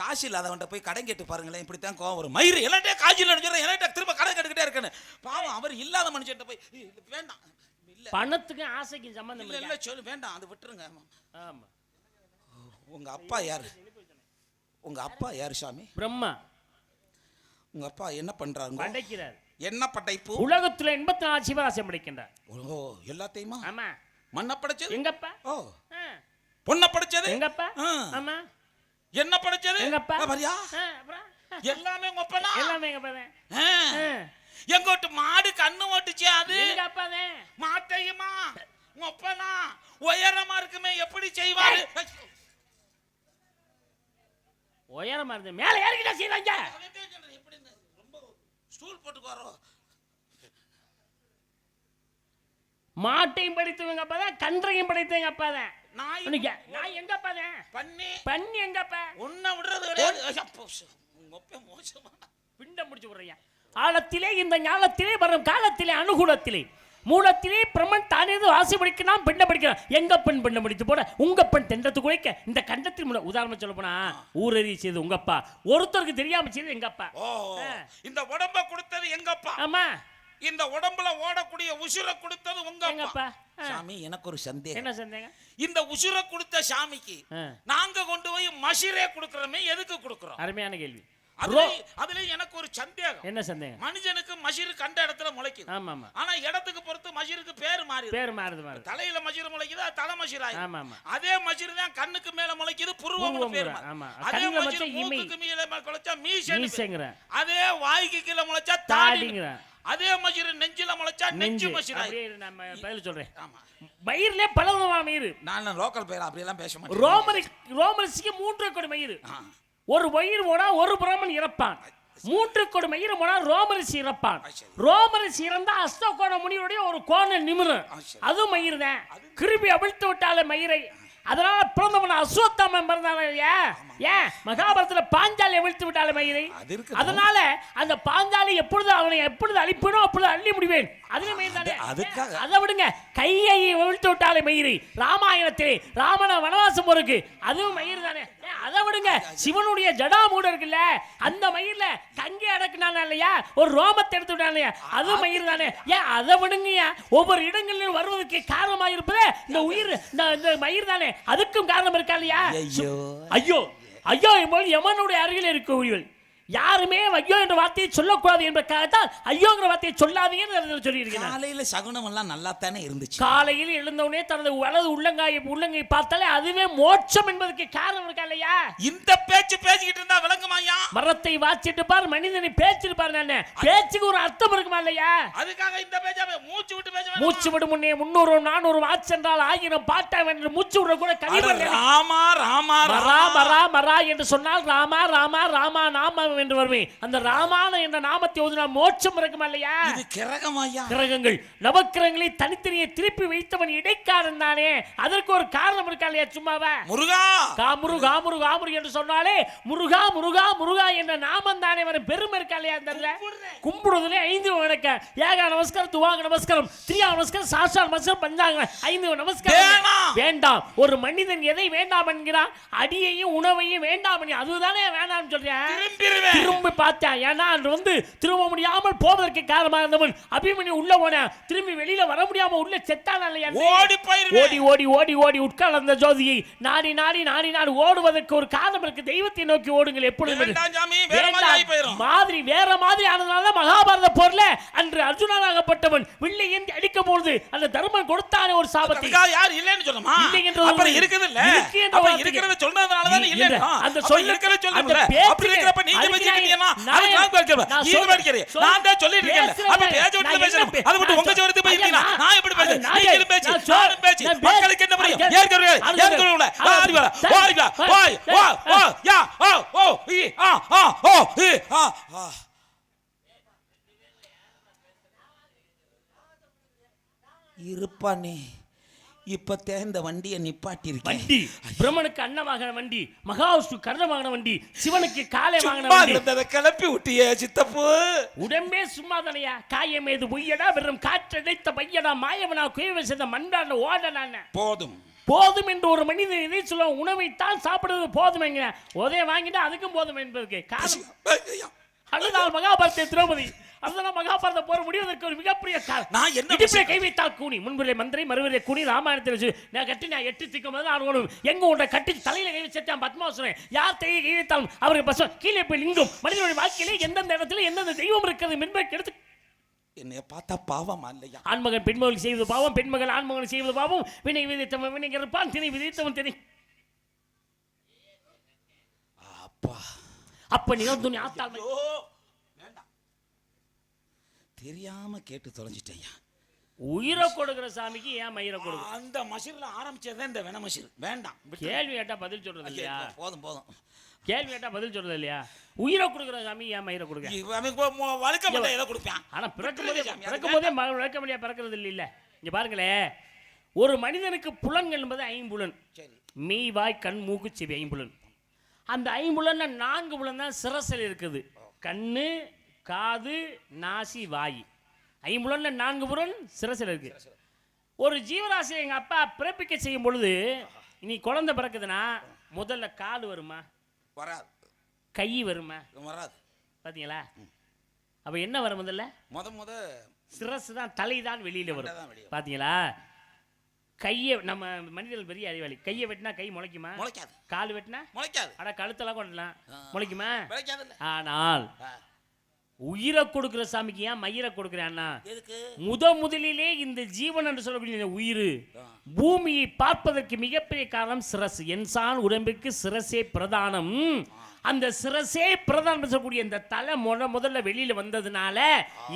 காசு இல்லாதவன்ட்ட போய் கடன் கேட்டு பாருங்களேன், இப்படித்தான் கோவம் வரும். மயிறு எல்லாட்டே காசு இல்லைன்னு எல்லாட்ட திரும்ப கடன் கேட்டுக்கிட்டே இருக்கேன்னு. பாவம் அவர் இல்லாத மனுஷன்ட்ட போய் வேண்டாம். பணத்துக்கு ஆசைக்கு சம்பந்தம் இல்ல சொல்லு வேண்டாம், அது விட்டுருங்க. ஆமா. உங்க அப்பா யாரு? உங்க அப்பா யாரு சாமி? பிரம்மா. உங்க அப்பா என்ன பண்றாங்க? படைக்கிறார். என்ன படைப்பு? உலகத்துல 84 சிவராசியம் படைக்கின்றார். ஓ, எல்லாத்தையுமா? ஆமா. மண்ண படைச்சது எங்கப்பா? ஓ. பொண்ண படைச்சது எங்கப்பா? ஆமா. என்ன படைச்சது எங்கப்பா? வரியா? அப்புறம் எல்லாமே உங்க அப்பனா? எல்லாமே எங்கப்பா தான். எங்கோட்டு மாடு கண்ணு ஓட்டுச்சு அது எங்கப்பா தான். மாட்டையுமா உங்க அப்பனா உயரமா இருக்குமே எப்படி செய்வாரு? உயரமா இருந்து மேல ஏறிக்கிட்டா செய்வாங்க. ஸ்டூல் போட்டுக்குவாரோ? மாட்டையும் படித்தவங்க அப்பா தான், கன்றையும் படித்தவங்க அப்பா தான். நாய் எங்க அப்பா தான்? பண்ணி எங்கப்பா? உன்னை விடுறது கிடையாது. உங்க அப்பா மோசமா பிண்டம் முடிச்சு விடுறியா? ஆழத்திலே இந்த ஞானத்திலே வரும் காலத்திலே அனுகூலத்திலே மூலத்திலே பிரமன் தானே ஆசை படிக்கிறான், பெண்ணை படிக்கிறான். எங்க பெண் பெண்ணை முடித்து போட உங்க பெண் தென்றத்து குறைக்க இந்த கண்டத்தில் உதாரணம் சொல்ல போனா ஊரறி செய்து உங்க அப்பா, ஒருத்தருக்கு தெரியாம செய்து எங்க அப்பா. இந்த உடம்ப கொடுத்தது எங்க அப்பா. ஆமா. இந்த உடம்புல ஓடக்கூடிய உசுரை கொடுத்தது உங்க அப்பா. சாமி, எனக்கு ஒரு சந்தேகம். என்ன சந்தேகம்? இந்த உசுரை கொடுத்த சாமிக்கு நாங்க கொண்டு போய் மசிரே கொடுக்கறோமே, எதுக்கு கொடுக்கறோம்? அருமையான கேள்வி. அதுல எனக்கு ஒரு சந்தேகம். என்ன சந்தேகம்? மனுஷனுக்கு மசிறு கண்ட இடத்துல முளைக்குது. ஆமா ஆமா. ஆனா இடத்துக்கு பொறுத்து மசிருக்கு பேர் மாறுது. தலையில மசிறு முளைக்குது, அது தலை மசிராய். ஆமா ஆமா. அதே மசிறு தான் கண்ணுக்கு மேல முளைக்குது, புருவம்னு பேர். அதே மசிறு மூக்குக்கு மேல முளைச்சா மீசைங்கற. அதே வாய்க்கு கீழ முளைச்சா தாடிங்கற. அதே மசிறு நெஞ்சில முளைச்சா நெஞ்சு மசிராய். அப்படியே நம்ம பதில் சொல்றேன். ஆமா. மயிர்ல பலவிதமான மயிர். நான் லோக்கல் பேர் அப்படி எல்லாம் பேச மாட்டேன். ரோமரிசிக்கு 3 கோடி மயிர். ஒரு மயிர் போனா ஒரு பிரமன் இறப்பான். 3 கோடி மயிர் போனா ரோமரிசி இறப்பான். ரோமரிசி இறந்தா அஸ்தகோண முனிவருடைய ஒரு கோண நிமிரும். அது மயிர் தான். கிருபி அவிழ்த்து விட்டாலே மயிரை. அதனால பிறந்தவன் அஸ்வத்தாமன் பிறந்தானே. ஏன் மகாபாரதத்துல பாஞ்சாலி அவிழ்த்து விட்டாலே மயிரை. அதனால அந்த பாஞ்சாலி எப்பொழுது அவனை எப்பொழுது அழிப்பேனோ அப்பொழுது அள்ளி முடிவேன். அதுவே மயிர் தானே. அதை விடுங்க. கையை அவிழ்த்து விட்டாலே மயிரை. ராமாயணத்திலே ராமன வனவாசம் போருக்கு அதுவும் மயிர் தானே. அதை விடுங்க. சிவனுடைய ஜடாமூட இருக்குல்ல, அந்த மயிர்ல கங்கை அடக்குனான இல்லையா, ஒரு ரோமத்தை எடுத்து விட்டானே, அது மயிர் தானே. ஏன் அதை விடுங்க. ஒவ்வொரு இடங்களிலும் வருவதற்கு காரணமாக இருப்பதே இந்த உயிர், இந்த மயிர் தானே. அதுக்கும் காரணம் இருக்கா இல்லையா? ஐயோ ஐயோ யமனுடைய அருகில் இருக்க உயிர்கள் யாருமே ஐயோ என்ற வார்த்தையை சொல்லக்கூடாது என்பதற்காகத்தான் ஐயோங்கிற வார்த்தையை சொல்லாதீங்கன்னு சொல்லியிருக்கேன். காலையில சகுனம் எல்லாம் நல்லா தானே இருந்துச்சு. காலையில் எழுந்தவுடனே தனது வலது உள்ளங்கை பார்த்தாலே அதுவே மோட்சம் என்பதற்கு காரணம் இருக்கா இல்லையா? இந்த பேச்சு பேசிக்கிட்டு இருந்தா விளங்குமாயா? மரத்தை வாச்சிட்டு பார், மனிதனை பேச்சிட்டு பாரு. நான் பேச்சுக்கு ஒரு அர்த்தம் இருக்குமா இல்லையா? அதுக்காக இந்த பேச்ச மூச்சு விட்டு பேச. மூச்சு விடு முன்னே 300 400 வாட்ச் என்றால் 1000 பாட்டா என்று மூச்சு விட கூட கனிவர். ராமா ராமா ராமா ராமா என்று சொன்னால் ராமா ராமா ராமா நாம என்று வருமே. அந்த ராமான என்ற நாமத்தை ஓதினா மோட்சம் இருக்குமா இல்லையா? இது கிரகமாயா? கிரகங்கள் நவக்கிரகங்களை தனித்தனியே திருப்பி வைத்தவன் இடைக்காரன் தானே. அதற்கு ஒரு காரணம் இருக்கா இல்லையா? சும்மாவா? முருகா காமுரு காமுரு காமுரு என்று சொன்னாலே முருகா முருகா முருகா என்ற நாமம் தானே வரும். பெருமை இருக்கா இல்லையா? அந்த கும்பிடுவதிலே 5 வணக்கம். ஏகா நமஸ்காரம், துவாங்க நமஸ்காரம், திரியா நமஸ்காரம், சாஷா நமஸ்காரம், பஞ்சாங்க 5 நமஸ்காரம் வேண்டாம். ஒரு மனிதன் எதை வேண்டாம் என்கிறான்? அடியையும் உணவையும் வேண்டாம். அதுதானே வேண்டாம் சொல்றேன். திரும்பி பார்த்தேன். ஏன்னா திரும்ப முடியாமல் போவதற்கு காரணமாக இருந்தவன் அபிமன்யு உள்ள போன, திரும்பி வெளியில வர முடியாம உள்ள செத்தான் இல்லையா? ஓடி ஓடி ஓடி ஓடி உட்கார்ந்த ஜோதியை நாடி நாடி நாடி நாடி ஓடுவதற்கு ஒரு காரணம் இருக்கு. தெய்வத்தை நோக்கி ஓடுங்கள். எப்பொழுது மாதிரி வேற மாதிரி ஆனதுனால மகாபாரத போர்ல அன்று அர்ஜுனனாகப்பட்டவன் வில்லை ஏந்தி அடிக்கும் பொழுது அந்த தர்மன் கொடுத்தானே ஒரு சாபத்தை. யார் இல்லைன்னு சொல்லுமா? இல்லை என்று அப்புறம் இருக்குது இல்ல. அப்ப இருக்கிறத சொன்னதனால தான் இல்லை. அந்த சொல்ல இருக்கிறத சொல்லுங்க. அப்படி இருக்கிறப்ப நீங்க பேசிட்டீங்கன்னா அது நான் கேட்கிறேன். நீங்க பேசிக்கிறீங்க. நான் தான் சொல்லிட்டு இருக்கேன். அப்ப பேச விட்டு பேசணும். அது மட்டும் உங்க ஜோரத்துக்கு போயிட்டீங்க. நான் எப்படி பேசுறேன்? நீங்க பேசி நானும் பேசி மக்களுக்கு என்ன புரியும்? ஏற்கனவே வாடி வா வாடி வா வாய் வா வா யா ஓ ஓ இ ஆ ஆ ஓ இ ஆ ஆ. இருப்பானே இப்ப தேர்ந்த வண்டியை நிப்பாட்டி இருக்கேன். வண்டி பிரம்மனுக்கு அன்னவாகன வண்டி, மகாவிஷ்ணு கர்ணவாகன வண்டி, சிவனுக்கு காலை வாகன வண்டி. அதை கிளப்பி விட்டியே சித்தப்பு. உடம்பே சும்மா தானையா? காயமேது பொய்யடா, வெறும் காற்றடைத்த பையடா, மாயவனா குயவை செய்த மண்டான ஓடனான. போதும் போதும் என்று ஒரு மனிதன் எதை சொல்ல, உணவைத்தான் சாப்பிடுவது போதும் என்கிற உதய வாங்கிட்டு அதுக்கும் போதும் என்பதற்கு காரணம். அதுதான் மகாபாரத திரௌபதி அதனால மகாபாரத போர் முடிவதற்கு ஒரு மிகப்பெரிய நான் என்ன இடுப்பிலே கை வைத்தால் கூனி, முன்பிலே மந்திரி, மறுவிலே கூனி, ராமாயணத்தை வச்சு நான் கட்டி நான் 8 திக்கும் நான் எங்க உன்னை கட்டி தலையில கை வச்சான் பத்மாசுரன். யார் தையை கை வைத்தாலும் அவருக்கு பசு கீழே போய் லிங்கும். மனிதனுடைய வாழ்க்கையிலே எந்தெந்த இடத்துல எந்தெந்த தெய்வம் இருக்கிறது என்பதை எடுத்து என்னைய பார்த்தா பாவமா இல்லையா? ஆண்மகன் பெண்மகள் செய்வது பாவம், பெண்மகள் ஆண்மகன் செய்வது பாவம். வினை விதைத்தவன் வினை இருப்பான், திணை விதைத்தவன் திணை. அப்பா அப்ப நிகழ்ந்து ஆத்தாள் வேண்டாம், தெரியாம கேட்டு தொலைஞ்சிட்டேயா. உயிரை கொடுக்கிற சாமிக்கு ஏன் மயிரை கொடுக்கும்? அந்த மசிர்ல ஆரம்பிச்சதே இந்த வென மசிர். வேண்டாம், கேள்வி கேட்டா பதில் சொல்றது இல்லையா? போதும் போதும், கேள்வி கேட்டா பதில் சொல்றது இல்லையா? உயிரை கொடுக்கிற சாமி ஏன் மயிரை கொடுக்க? வழுக்க மாட்டேன், எதை கொடுப்பேன்? ஆனா பிறக்கும் போதே வழக்க முடியா பிறக்கிறது இல்ல. இங்க பாருங்களே, ஒரு மனிதனுக்கு புலன்கள் என்பது 5 புலன். மெய், வாய், கண், மூக்கு, செவி 5 புலன். அந்த 5 புலன்ல 4 புலன் தான் சிரசில் இருக்குது. கண்ணு, காது, நாசி, வாய். 5 புலன்ல 4 புலன் சிரசில் இருக்கு. ஒரு ஜீவராசி எங்க அப்பா பிறப்பிக்க செய்யும் பொழுது, இனி குழந்தை பிறக்குதுன்னா முதல்ல கால் வருமா? வராது. கை வருமா? வராது. பாத்தீங்களா? அப்ப என்ன வரும்? முதல்ல முத சிரசு தான், தலை தான் வெளியில வரும். பாத்தீங்களா? கையை நம்ம மனிதர்கள் பெரிய அறிவாளி. கையை வெட்டினா கை முளைக்குமா? முளைக்காது. கால் வெட்டினா முளைக்காது. அட கழுத்தெல்லாம் கொண்டலாம் முளைக்குமா? முளைக்காது. ஆனால் உயிரை கொடுக்கிற சாமிக்கு ஏன் மயிரை கொடுக்குறான்னா, முதலிலே இந்த ஜீவன் என்று சொல்லக்கூடிய உயிர் பூமியை பார்ப்பதற்கு மிகப்பெரிய காரணம் சிரசு. என்சான் உடம்பிற்கு சிரசே பிரதானம். அந்த சிரசே பிரதானம் சொல்லக்கூடிய இந்த தலை முதல்ல வெளியில வந்ததுனால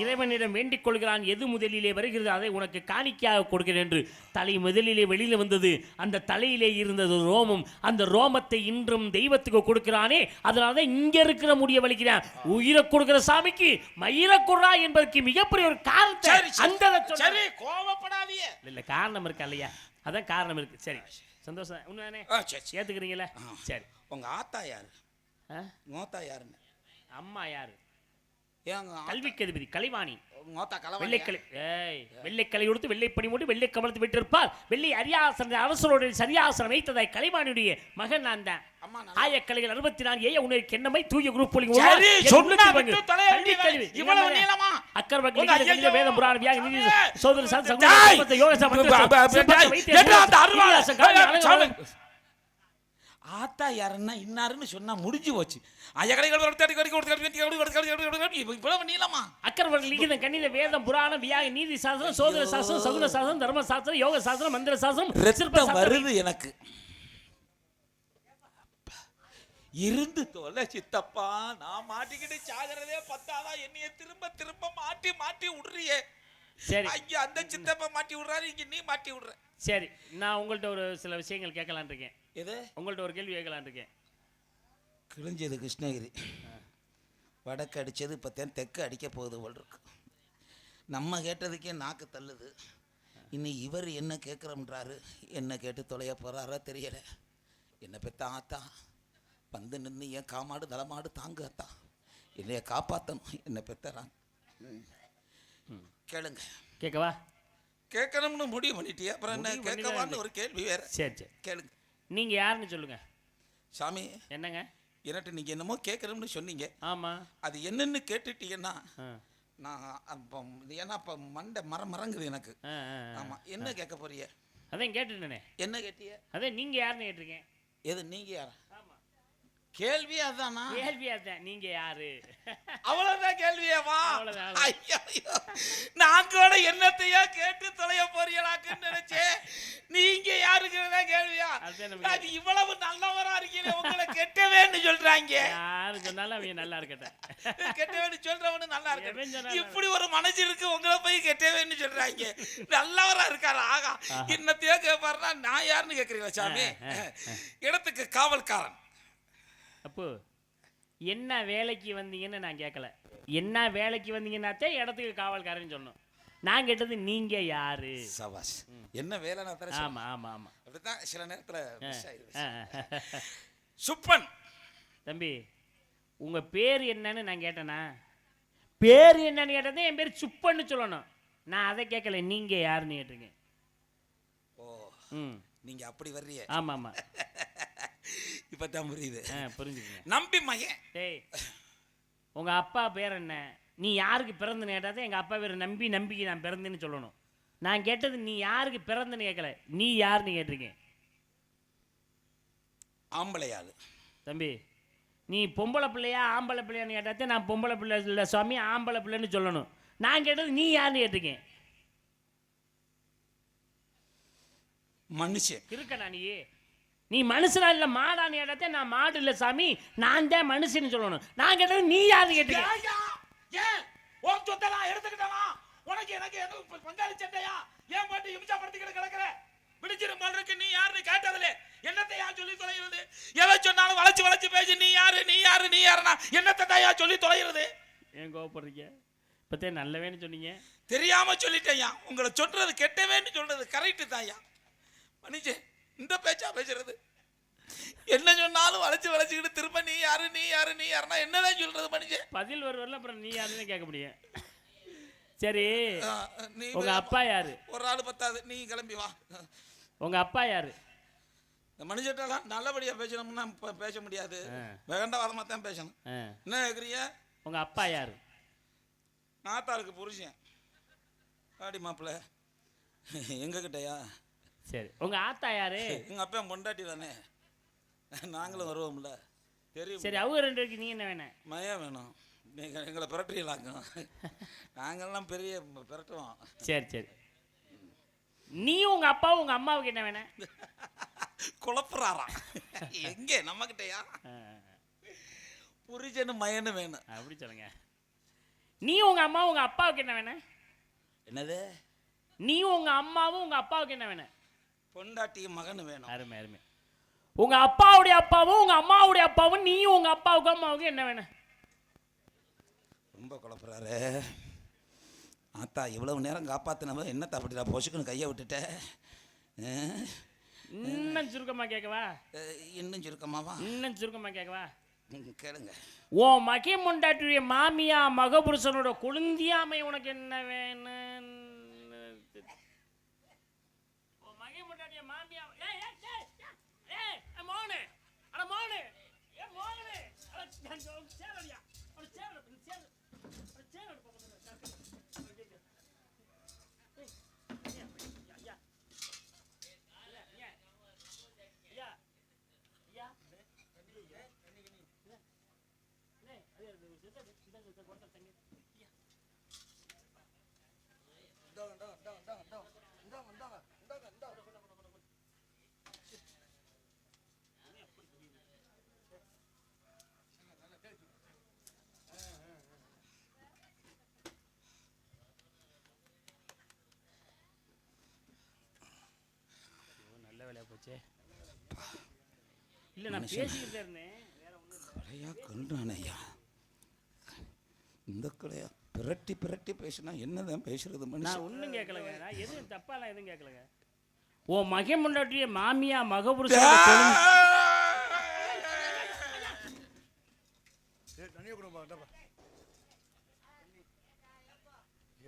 இறைவனிடம் வேண்டிக் கொள்கிறான், எது முதலிலே வருகிறது அதை உனக்கு காணிக்கையாக கொடுக்கிறேன் என்று. தலை முதலிலே வெளியில வந்தது, அந்த தலையிலே இருந்தது ரோமம். அந்த ரோமத்தை இன்றும் தெய்வத்துக்கு கொடுக்கிறானே, அதனாலதான் இங்க இருக்கிற முடிய வலிக்கிறான். உயிரை கொடுக்கிற சாமிக்கு மயிரை கொடுறா என்பதற்கு மிகப்பெரிய ஒரு காரணத்தை அந்த கோபப்படாதீங்க. இல்ல காரணம் இருக்கா இல்லையா? அதான் காரணம் இருக்கு. சரி, சந்தோஷம். உண்மைதானே? ஏத்துக்கிறீங்களா? சரி. உங்க ஆத்தா யாரு? மோத்தா யாருன்னு? அம்மா யாரு? கல்விக்கு அதிபதி கலைவாணி. வெள்ளைக்கலை கொடுத்து வெள்ளை பணி மூடி வெள்ளை கமலத்து விட்டிருப்பார். வெள்ளை அரியாசன அரசரோட சரியாசனம் வைத்ததாய் கலைவாணியுடைய மகன் நான் தான். ஆயக்கலைகள் 64 ஏய உனக்கு என்னமை தூய குரூப் போலிங் அக்கர்வகி வேத புராண வியாக நிதி சோதர சங்கோத யோக ஆத்தா யாருன்னா இன்னாருன்னு சொன்னா முடிஞ்சு போச்சு. அக்கர்வர்கள் கண்ணில வேதம் புராணம் வியாக நீதி சாஸ்திரம் சோதர சாஸ்திரம் சகுன சாஸ்திரம் தர்ம சாஸ்திரம் யோக சாஸ்திரம் மந்திர சாஸ்திரம் வருது எனக்கு. இருந்து தொலை சித்தப்பா, நான் மாட்டிக்கிட்டு சாகிறதே பத்தாதான் என்னைய திரும்ப திரும்ப மாட்டி மாட்டி விடுறியே. சரி, ஐயா அந்த சித்தப்பா மாட்டி விடுறாரு, இங்க நீ மாட்டி விடுற. சரி, நான் உங்கள்ட்ட ஒரு சில விஷயங்கள் கேட்கலான் இருக்கேன். எது? உங்கள்ட்ட ஒரு கேள்வி கேட்கலான் இருக்கேன். கிழிஞ்சது கிருஷ்ணகிரி, வடக்கு அடிச்சது இப்போ தெற்கு அடிக்க போகுது போல் இருக்கு. நம்ம கேட்டதுக்கே நாக்கு தள்ளுது. இன்னும் இவர் என்ன கேட்குறோம்ன்றாரு, என்ன கேட்டு தொலைய போகிறாரோ தெரியலை. என்ன பெத்த ஆத்தா வந்து நின்று என் காமாடு தலமாடு தாங்கு அத்தா, என்னைய காப்பாற்றணும். என்ன பெத்தரான் கேளுங்க. கேட்கவா? கேட்கணும்னு முடிவு பண்ணிட்டியா? அப்புறம் என்ன கேட்கவான்னு ஒரு கேள்வி வேற. சரி சரி கேளுங்க. நீங்க யாருன்னு சொல்லுங்க. சாமி என்னங்க? என்னட்டு நீங்க என்னமோ கேட்கணும்னு சொன்னீங்க. ஆமா, அது என்னன்னு கேட்டுட்டீங்கன்னா நான் அப்போ ஏன்னா அப்போ மண்டை மறங்குது எனக்கு. ஆமா, என்ன கேட்க போறிய? அதான் கேட்டுட்டேனே. என்ன கேட்டிய? அதான் நீங்க யாருன்னு கேட்டிருக்கேன். எது நீங்க யாரா? கேள்வி அதானா? கேள்வி அதான், நீங்க யாரு? அவ்வளவுதான் கேள்வியாவா? நான் கூட என்னத்தையா கேட்டு தொலைய போறீங்களாக்குன்னு நினைச்சேன். நீங்க யாருக்குறதா கேள்வியா? அது இவ்வளவு நல்லவரா இருக்கீங்க, உங்களை கெட்டவேன்னு சொல்றாங்க. யாரு சொன்னாலும் அவங்க நல்லா இருக்கட்டும். கெட்டவேன்னு சொல்றவனு நல்லா இருக்க. இப்படி ஒரு மனசு இருக்கு, உங்களை போய் கெட்டவேன்னு சொல்றாங்க. நல்லவரா இருக்காரு. ஆகா, என்னத்தையோ கேட்பாருன்னா நான் யாருன்னு கேட்கறீங்களா சாமி? இடத்துக்கு காவல்காரன். அப்போ என்ன வேலைக்கு வந்தீங்கன்னு நான் கேட்கல. என்ன வேலைக்கு வந்தீங்கன்னாத்தே இடத்துக்கு காவல்காரன்னு சொன்னோம். நான் கேட்டது நீங்க யாரு? சபாஷ். என்ன வேலை? ஆமா ஆமா ஆமா, அப்படிதான் சில நேரத்துல. சுப்பன். தம்பி, உங்க பேர் என்னன்னு நான் கேட்டேனா? பேர் என்னன்னு கேட்டதே என் பேர் சுப்பன்னு சொல்லணும். நான் அதை கேட்கல, நீங்க யாருன்னு கேட்டிருக்கேன். ஓ, நீங்க அப்படி வர்றீங்க. ஆமா ஆமா, இப்பதான் புரியுது. புரிஞ்சுக்கங்க. நம்பி மகன். டேய், உங்க அப்பா பேர் என்ன? நீ யாருக்கு பிறந்தன்னு கேட்டாதான் எங்கள் அப்பா வேறு நம்பிக்கை நான் பிறந்தேன்னு சொல்லணும். நான் கேட்டது நீ யாருக்கு பிறந்தன்னு கேட்கல, நீ யாருன்னு கேட்டிருக்கேன். ஆம்பளையாள். தம்பி, நீ பொம்பளை பிள்ளையா ஆம்பளை பிள்ளையான்னு கேட்டாதே நான் பொம்பளை பிள்ளை இல்லை சுவாமி ஆம்பளை பிள்ளைன்னு சொல்லணும். நான் கேட்டது நீ யாருன்னு கேட்டிருக்கேன். மனுஷன் இருக்கண்ணா நீ மனுஷனா இல்லை மாடான்னு கேட்டாதே நான் மாடு இல்லை சாமி நான் தான் மனுஷன்னு சொல்லணும். நான் கேட்டது நீ யாருன்னு கேட்டிருக்கேன். உன் சொத்தெல்லாம் எடுத்துக்கிட்டா உனக்கு எனக்கு பங்காளி சண்டையா? ஏன் போட்டு இம்சப்படுத்திக்கிட்டு கிடக்குற? பிடிச்சிரும் போல் இருக்கு. நீ யாருன்னு கேட்டதுல என்னத்தை யா சொல்லி தொலைகிறது? எதை சொன்னாலும் வளைச்சு பேசி நீ யாருன்னா என்னத்தை தாயா சொல்லி தொலைகிறது? ஏன் கோவப்படுறீங்க? இப்பத்தே நல்லவேன்னு சொன்னீங்க. தெரியாம சொல்லிட்டேயா. உங்களை சொல்றது கெட்டவேன்னு சொல்றது கரெக்டு தாயா. மனுஷன் இந்த பேச்சா பேசுறது? என்ன சொன்னாலும் வளைச்சுக்கிட்டு திரும்ப நீ யாருன்னா என்னதான் சொல்றது மனுஷன்? பதில் ஒரு வரல அப்புறம் நீ யாருன்னு கேட்க முடியும். சரி, நீ உங்க அப்பா யாரு? ஒரு ஆள் பத்தாது, நீ கிளம்பி வா. உங்க அப்பா யாரு? இந்த மனுஷட்டெல்லாம் நல்லபடியா பேசணும்னா பேச முடியாது, வேண்டாவாதமா தான் பேசணும். என்ன கேக்குறீங்க? உங்க அப்பா யாரு? நாத்தாளுக்கு புருஷன். ஆடி மாப்பிள்ள எங்க கிட்டயா? சரி, உங்க ஆத்தா யாரு? எங்க அப்பா பொண்டாட்டி தானே, நாங்களும் வருவோம்ல தெரியும். சரி, அவங்க ரெண்டு பேருக்கு நீ என்ன வேணும்? மயம் வேணும். நீங்கள் எங்களை பிரட்டுலாக்கும், நாங்கள்லாம் பெரிய பிரட்டுவோம். சரி, நீ உங்க அப்பாவும் உங்க அம்மாவுக்கு என்ன வேணும்? குழப்புறாரா? எங்கே நம்ம கிட்டயா? புரிஜனு மயனு வேணும். அப்படி சொல்லுங்க. நீ உங்க அம்மாவும் உங்க அப்பாவுக்கு என்ன வேணும்? என்னது? நீ உங்க அம்மாவும் உங்க அப்பாவுக்கு என்ன வேணும்? பொண்டாட்டியும் மகனு வேணும். அருமை. உங்க அப்பாவுடைய அப்பாவும் உங்க அம்மாவுடைய அப்பாவும் நீயும் உங்க அப்பாவுக்கு அம்மாவுக்கு என்ன வேணும்? ரொம்ப குழப்புறாரு. ஆத்தா இவ்வளவு நேரம் காப்பாத்தினவ என்னத்தா அப்படிடா பொசுக்குன்னு கையை விட்டுட்ட? இன்னும் சுருக்கமா கேட்கவா? இன்னும் சுருக்கமாவா? இன்னும் சுருக்கமா கேட்கவா? கேளுங்க. ஓ மகி முண்டாட்டிய மாமியா மகபுருஷனோட குழந்தையாமை உனக்கு என்ன வேணும்? ஓ மகி முண்டாட்டிய மாமியா மோனே அட மோனே ஏ மோனே அட சேரடியா அட சேரட இல்ல நான் பேசிக்கிட்டே இருந்தேன், வேற ஒண்ணும் இல்ல. கலையா கண்டானையா இந்த கலையா பிரட்டி பேசினா என்னதான் பேசுறது மனுஷன்? நான் ஒண்ணும் கேட்கலங்க, நான் எதுவும் தப்பாலாம் எதுவும் கேட்கலங்க. ஓ மகன் முன்னாடியே மாமியா மகபுருஷன்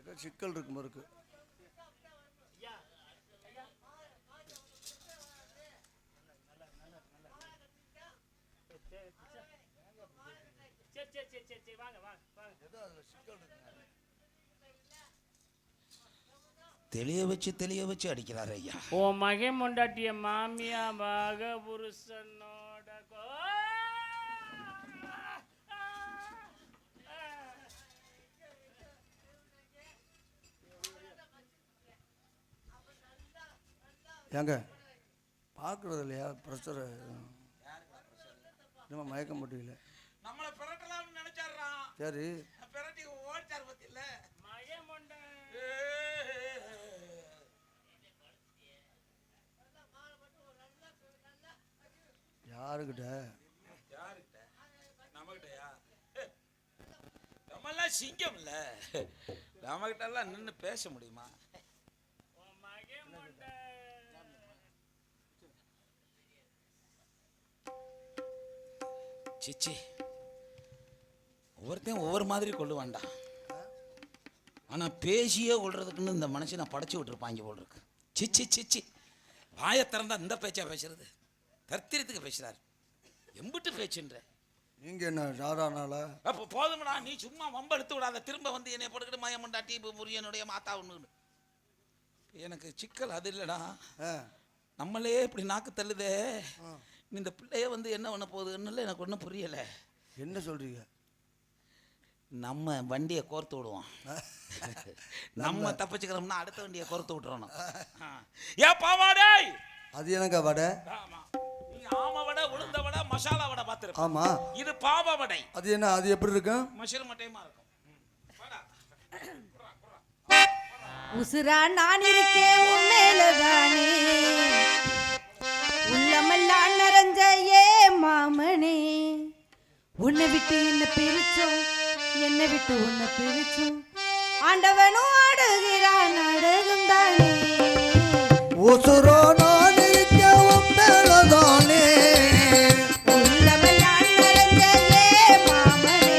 ஏதோ சிக்கல் இருக்குமா இருக்கு. தெளிய வச்சு அடிக்கிறாரு ஐயா. ஓ மகன் முண்டாட்டிய மாமியா மகபுருஷனோட ஏங்க பார்க்குறது இல்லையா ப்ரெஷர்? நம்ம மயக்கம் முடியல. நம்மளை பிரட்டலாம்னு நினைச்சாராம். சரி பிரட்டி ஓடிச்சார் பத்தியில்ல யாருக்கிட்ட? நம்மகிட்டயா? நம்மெல்லாம் சிங்கம் இல்ல, நம்மகிட்ட எல்லாம் நின்று பேச முடியுமா? சிச்சி ஒவ்வொருத்தையும் ஒவ்வொரு மாதிரி கொள்ளுவான்டா. ஆனா பேசியே கொள்றதுக்குன்னு இந்த மனுஷனை படைச்சு விட்டுருப்பாங்க போல் இருக்கு. சிச்சி வாயை திறந்தா இந்த பேச்சா பேசுறது? தர்த்திரத்துக்கு பேசுறாரு. எம்பிட்டு பேச்சுன்ற நீங்க என்ன சாதாரண அப்போ போதும்டா, நீ சும்மா வம்ப எடுத்து விடாத. திரும்ப வந்து என்னை போட்டுக்கிட்டு மயமண்டாட்டி இப்போ முருகனுடைய மாத்தா ஒன்று. எனக்கு சிக்கல் அது இல்லைடா, நம்மளே இப்படி நாக்கு தள்ளுதே. இந்த பிள்ளைய வந்து என்ன பண்ண போகுதுன்னு எனக்கு ஒன்றும் புரியலை. என்ன சொல்றீங்க? நம்ம வண்டியை கோர்த்து விடுவோம். நம்ம தப்பிச்சுக்கிறோம்னா அடுத்த வண்டியை கோர்த்து விட்டுறணும். ஏன் பாவாடே? அது எனக்கு வடை. ஆமா, நீங்க ஆம வடை, உளுந்த வடை, மசாலா வடை பார்த்துருப்போம். ஆமா, இது பாவ வடை. அது என்ன? அது எப்படி இருக்கும்? மஷ்ரூம் மட்டையமா இருக்கும். உசுரா நான் இருக்கேன் உன் மேலதானே, உள்ளமெல்லாம் நிறைஞ்ச ஏ மாமனே. உன்னை விட்டு என்ன பிரிச்சோம், என்னை விட்டு உன்னை பிரிச்சோம், ஆண்டவனும் ஆடுகிறான் நாடகம் தானே. உசுரோ நான் இருக்கேன் உன் மேலதானே, உள்ளமெல்லாம் நிறைஞ்ச ஏ மாமனே.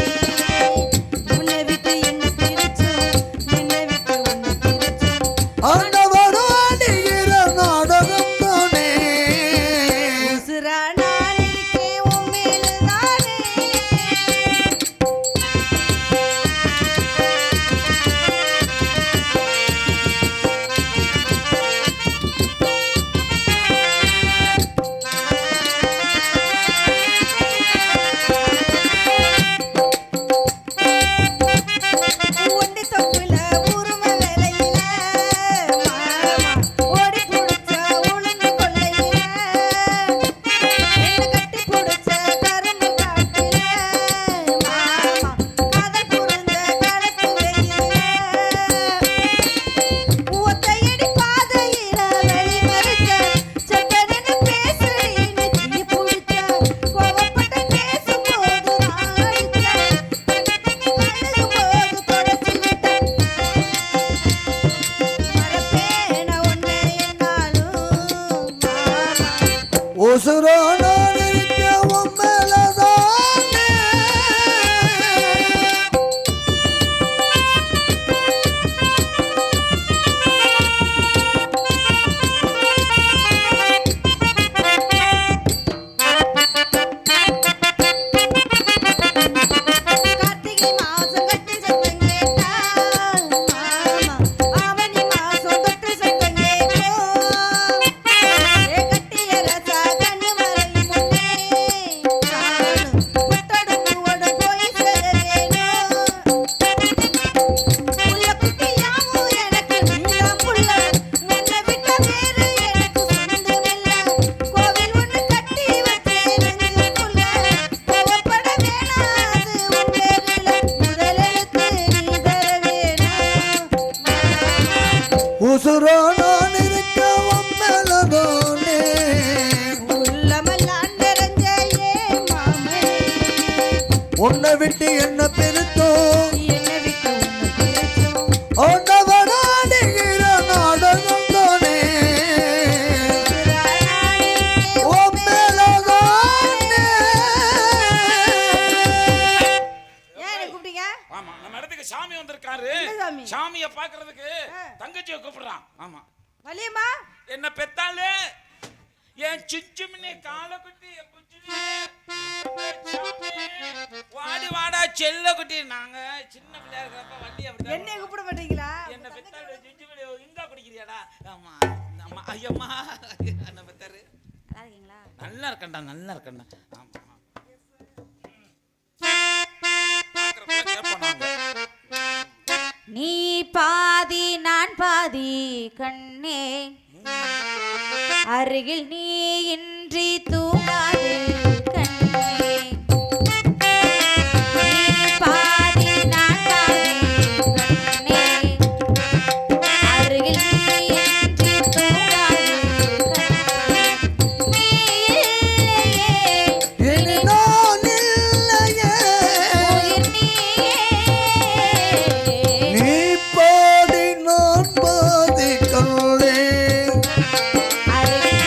உன்னை விட்டு என்ன பிரிச்சோம், என்னை விட்டு உன்னை பிரிச்சோம், ஆண்டவனோ ஆடுகிற நாடகம் தானே. உசுரா நான் இருக்கேன் உன் மேலதானே. ஒண்டி தொப்புல உரும வேலையில மாமா ஓடி புடிச்ச உளுந்து கொல்லையில, என்ன கட்டி புடிச்ச கரும்பு காட்டுல மாமா காதல் புரிந்த கலப்பு வெயில, ஒத்தையடி பாதையில வெளி மறிச்ச சட்டனு பேசுறீ நெத்தி புடிச்ச கோவப்பட்ட பேசும்போது நான் அழுத்த அழுகும்போது தொடச்சு விட்ட மறப்பேன உன்னை என்னாலும் மாமா. உசுரோ நான் இருக்கேன் உன் மேலதானே. கார்த்திகை மாசம் கட்டி சத்தம் கேட்டா மாமா, ஆவணி மாசம் தொட்டு சத்தம் கேட்கும். ஏ கட்டிய ரசா கண்ணு மறையும் முன்னே நானும் புத்தடுப்புவோடு போய் சேரவேணும். புள்ள குட்டியாவும் எனக்கு நீதான் புள்ள, உன்னை விட்ட வேறு எனக்கு சொந்தமில்ல. கோவில் ஒண்ணு கட்டி வச்சேன் நெஞ்சுக்குள்ள, கோவப்பட வேணாது உன் பேரில, முதலெழுத்து நீ தர வேணும். உசுரோ நான் இருக்கேன் உன் மேலதானே. உள்ளமெல்லாம் நிறைஞ்ச ஏ மாமனே, உன்னை விட்டு என்ன பெருத்தோ, என்னை விட்டு உன்னை பிரிச்சோம். ஆண்டவன் ஆடுகிற நாடகம் தானே. உன் மேலதானே. ஏன் என்னை கூப்பிட்டீங்க? ஆமா, நம்ம இடத்துக்கு சாமி வந்திருக்காரு. என்ன சாமி? சாமியை பார்க்கிறதுக்கு தங்கச்சியை கூப்பிடுறான். ஆமா, வலியம்மா என்ன பெத்தாலே என் சிச்சுமினி காலை குட்டி, என் புச்சுனி, சாமி, வாடி வாடா செல்ல குட்டி. நாங்க சின்ன பிள்ளையா இருக்கிறப்ப வண்டி அப்படி என்னைய கூப்பிட மாட்டீங்களா? என்ன பெத்தாலே சிச்சுமினி இங்கா குடிக்கிறியாடா? ஆமா ஆமா, ஐயம்மா என்ன பெத்தாரு. நல்லா இருக்கீங்களா? நல்லா இருக்கண்டா, நல்லா இருக்கண்டா. ஆமா பார்க்கறப்ப கேட்போம் நாங்க. நீ பாதி நான் பாதி கண்ணே, அருகில் நீ இன்றி தூங்காது கண்ணே. நீ பாதி நான் பாதி கண்ணே, அருகில் நீ இன்றி தூங்காது கண்ணே. நீ இல்லையே இனி நான் இல்லையே. உயிர் நீயே. நீ பாதி நான் பாதி கண்ணே. அருகில்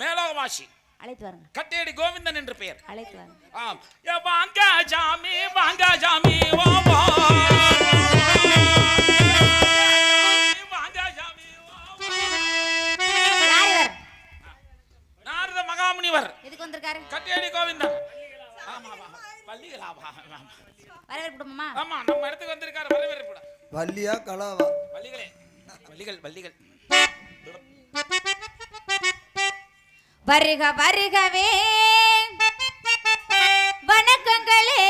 மேலோகவாசி அழைத்து வாருங்க, கட்டேடி கோவிந்தன் என்று பெயர். அழைத்து வாருங்க. ஆம். ஏ வாங்க சாமி வாங்க சாமி வா வா. வாங்க சாமி வா வா. யார் இவர்? நாரத மகாமுனிவர் எதுக்கு வந்திருக்காரு? கட்டேடி கோவிந்தன். ஆமா ஆமா வள்ளிகளா வரவேற்புமா? ஆமா நம்ம இடத்துக்கு வந்திருக்காரு. வரவேற்புட வள்ளியா கலாவா? வள்ளிகளே வள்ளிகள் வருக வருகவே வணக்கங்களே.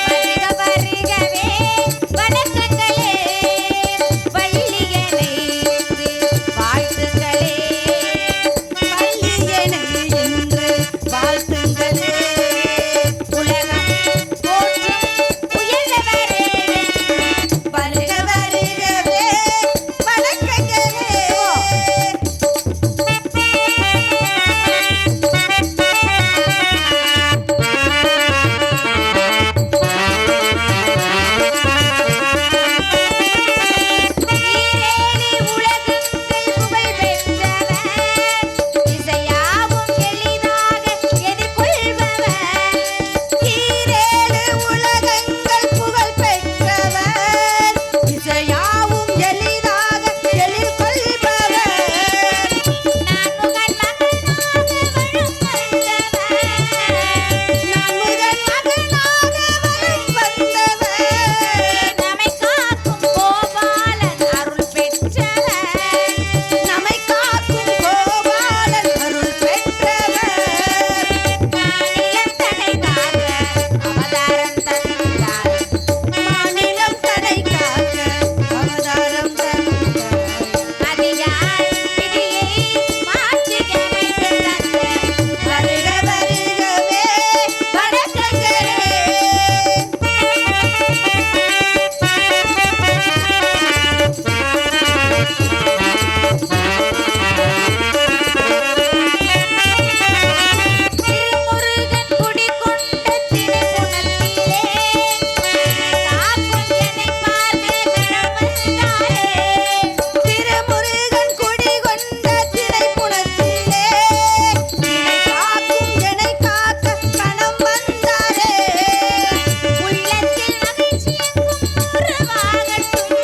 வருக வருகவே வணக்கங்களே, வள்ளியனை வாழ்த்துங்களே, வள்ளியனை என்று வாழ்த்துங்களே. உலகம் போற்றும் உயர்ந்தவரே, வருக வருகவே வணக்கங்களே. ஈரேழு உலகங்கள் புகழ் பெற்றவர், இசையாவும் எளிதாக எதிர்கொள்பவர். ஈரேழு உலகங்கள் புகழ் பெற்றவர், இசையாவும் எளிதாக எதிர்கொள்பவர். நான்முகன் மகனாக வலம் வந்தவர், நான்முகன் மகனாக வலம் வந்தவர். நம்மை காக்கும் கோபாலன் அருள் பெற்றவர், நம்மை காக்கும் கோபாலன் அருள் பெற்றவர். மாநிலம் தடை காக்க அவதாரம் தந்தார், மாநிலம் தடை காக்க அவதாரம் தந்தார். அதிகார் விதியை மாற்றி அமைத்து தந்த வருக வருகவே வணக்கங்களே. திருமுருகன் குடிகொண்ட திரிபுரத்திலே, காக்கும் என்னை பார்க்க கணம் வந்தாரே. திருமுருகன் குடிகொண்ட திரிபுரத்திலே, காக்கும் என்னை காக்க கணம் வந்தாரே. உள்ளத்தில் மகிழ்ச்சி எங்கும் உருவாகட்டும்,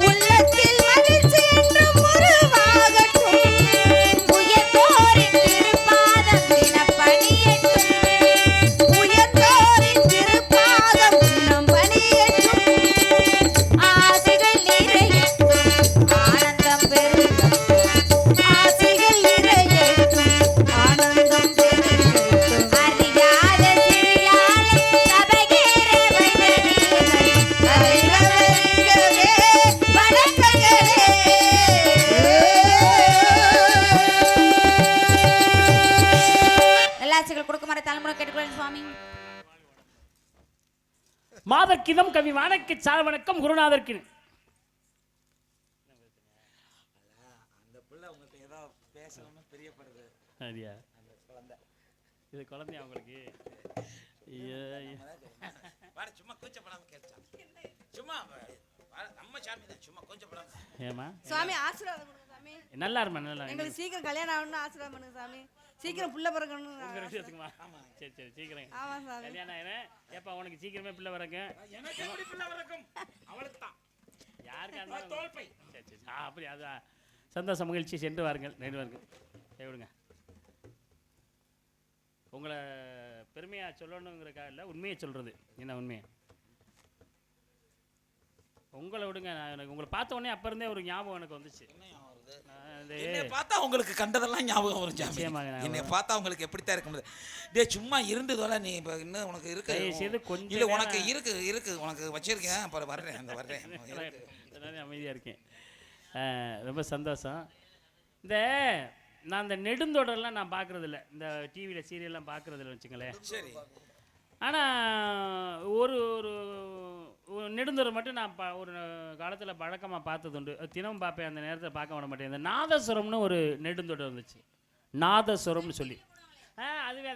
உள்ளத்தில் மகிழ்ச்சி என்றும் உருவாகட்டும். உயர்ந்தோரின் திருப்பாதம் தினம் பணியட்டும், உயர்ந்தோரின் திருப்பாதம் தினம் பணியட்டும். ஆசைகள் நிறையட்டும், ஆனந்தம் பெருகட்டும், ஆசைகள் நிறையட்டும், ஆனந்தம் பெருகட்டும். அறியாத சிறியாளை சபையேற வைத்த நீங்கள், வருக வருகவே வணக்கங்களே. நல்லாசிகள் கொடுக்குமாறு தலைமுறை கேட்டுக்கொள்ளும் சுவாமி. மாதர்க்கிதம் கவி வானக்கு சால் வணக்கம் குருநாதர்க்கு. அந்த பிள்ளை உங்களுக்கு ஏதோ பேசணும்னு பிரியப்படுது. சரியா இது குழந்தை அவங்களுக்கு. ஐயோ, ஐயோ. வாட சும்மா கூச்சப்படாம கேட்டான். சும்மா நம்ம சாமி தான், சும்மா கூச்சப்படாம. ஏமா சாமி ஆசீர்வாதம் கொடுங்க சாமி. நல்லா இருமா நல்லா எங்களுக்கு சீக்கிரம் கல்யாணம் ஆகணும்னு ஆசீர்வாதம் பண்ணுங்க சாமி. சீக்கிரம் புள்ள பிறக்கணும்னு உங்க விஷயத்துக்குமா? சரி சரி சீக்கிரம் ஆமா சாமி. கல்யாணம் ஆயிரும். ஏப்பா உனக்கு சீக்கிரமே பிள்ளை வரங்க. எனக்கு எப்படி பிள்ளை வரக்கும்? அவளுக்கு தான் யாருக்கா இருந்தாலும் தோல்பை. சரி சரி அப்படி அது சந்தோஷ மகிழ்ச்சி சென்று வாருங்கள் நேரு வாருங்கள். விடுங்க, உங்களை பெருமையாக சொல்லணுங்கிறக்காக இல்லை, உண்மையை சொல்கிறது. என்ன உண்மையை உங்களை விடுங்க. நான் எனக்கு உங்களை பார்த்த உடனே அப்போ இருந்தே ஒரு ஞாபகம் எனக்கு வந்துச்சு. என்னை பார்த்தா உங்களுக்கு கண்டதெல்லாம் ஞாபகம் வரும் சாமி. என்னை பார்த்தா உங்களுக்கு எப்படித்தான் இருக்க முடியாது. டே சும்மா இருந்ததோட நீ இப்போ இன்னும் உனக்கு இருக்கு கொஞ்சம் இல்லை உனக்கு இருக்கு உனக்கு வச்சிருக்கேன். அப்புறம் வர்றேன் அந்த வர்றேன் அமைதியாக இருக்கேன். ரொம்ப சந்தோஷம். இந்த நான் இந்த நெடுந்தொடரெல்லாம் நான் பார்க்குறதில்ல, இந்த டிவியில் சீரியல்லாம் பார்க்குறதில்ல வச்சுங்களேன். சரி. ஆனால் ஒரு ஒரு நெடுந்தொடர் மட்டும் நான் ஒரு காலத்தில் பழக்கமாக பார்த்ததுண்டு. தினமும் பார்ப்பேன், அந்த நேரத்தில் பார்க்க விட மாட்டேன். இந்த நாதஸ்வரம்னு ஒரு நெடுந்தொடர் இருந்துச்சு, நாதஸ்வரம்னு சொல்லி. அதுவே